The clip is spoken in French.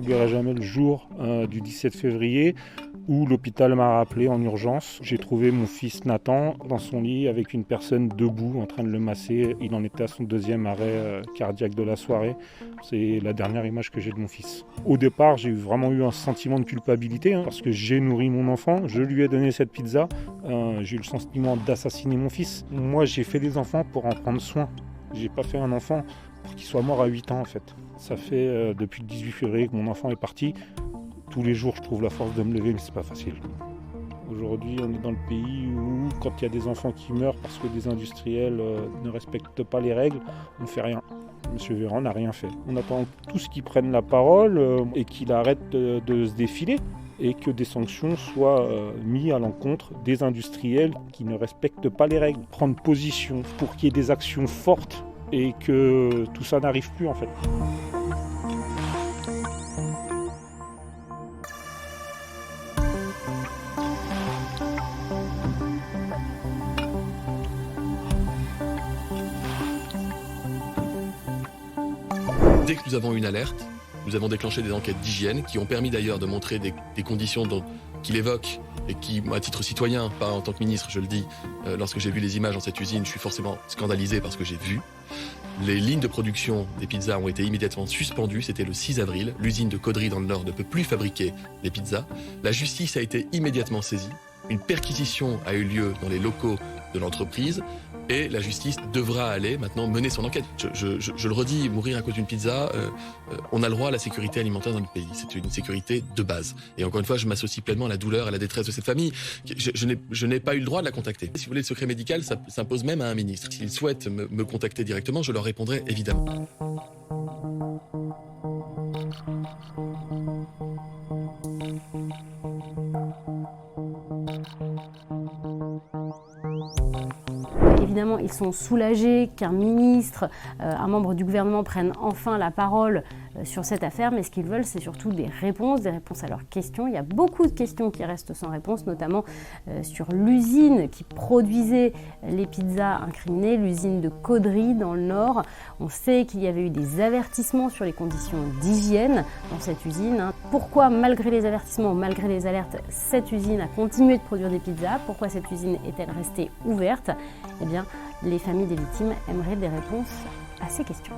n'oublierai jamais le jour du 17 février où l'hôpital m'a rappelé en urgence. J'ai trouvé mon fils Nathan dans son lit avec une personne debout en train de le masser. Il en était à son 2e arrêt cardiaque de la soirée. C'est la dernière image que j'ai de mon fils. Au départ, j'ai vraiment eu un sentiment de culpabilité parce que j'ai nourri mon enfant, je lui ai donné cette pizza. J'ai eu le sentiment d'assassiner mon fils. Moi, j'ai fait des enfants pour en prendre soin. J'ai pas fait un enfant pour qu'il soit mort à 8 ans en fait. Ça fait depuis le 18 février que mon enfant est parti. Tous les jours, je trouve la force de me lever, mais c'est pas facile. Aujourd'hui, on est dans le pays où, quand il y a des enfants qui meurent parce que des industriels ne respectent pas les règles, on ne fait rien. Monsieur Véran n'a rien fait. On attend tous qu'ils prennent la parole et qu'il arrête de se défiler et que des sanctions soient mises à l'encontre des industriels qui ne respectent pas les règles. Prendre position pour qu'il y ait des actions fortes et que tout ça n'arrive plus en fait. Dès que nous avons eu une alerte, nous avons déclenché des enquêtes d'hygiène qui ont permis d'ailleurs de montrer des conditions qu'il évoque et qui, à titre citoyen, pas en tant que ministre, je le dis, lorsque j'ai vu les images dans cette usine, je suis forcément scandalisé parce que j'ai vu. Les lignes de production des pizzas ont été immédiatement suspendues, c'était le 6 avril. L'usine de Caudry dans le Nord ne peut plus fabriquer des pizzas. La justice a été immédiatement saisie. Une perquisition a eu lieu dans les locaux de l'entreprise. Et la justice devra aller maintenant mener son enquête. Je le redis, mourir à cause d'une pizza, on a le droit à la sécurité alimentaire dans le pays. C'est une sécurité de base. Et encore une fois, je m'associe pleinement à la douleur, à la détresse de cette famille. Je n'ai pas eu le droit de la contacter. Si vous voulez, le secret médical, ça s'impose même à un ministre. S'ils souhaitent me contacter directement, je leur répondrai évidemment. Évidemment, ils sont soulagés qu'un ministre, un membre du gouvernement prenne enfin la parole sur cette affaire, mais ce qu'ils veulent, c'est surtout des réponses à leurs questions. Il y a beaucoup de questions qui restent sans réponse, notamment sur l'usine qui produisait les pizzas incriminées, l'usine de Caudry dans le Nord. On sait qu'il y avait eu des avertissements sur les conditions d'hygiène dans cette usine. Pourquoi, malgré les avertissements, malgré les alertes, cette usine a continué de produire des pizzas? Pourquoi cette usine est-elle restée ouverte? Eh bien, les familles des victimes aimeraient des réponses à ces questions.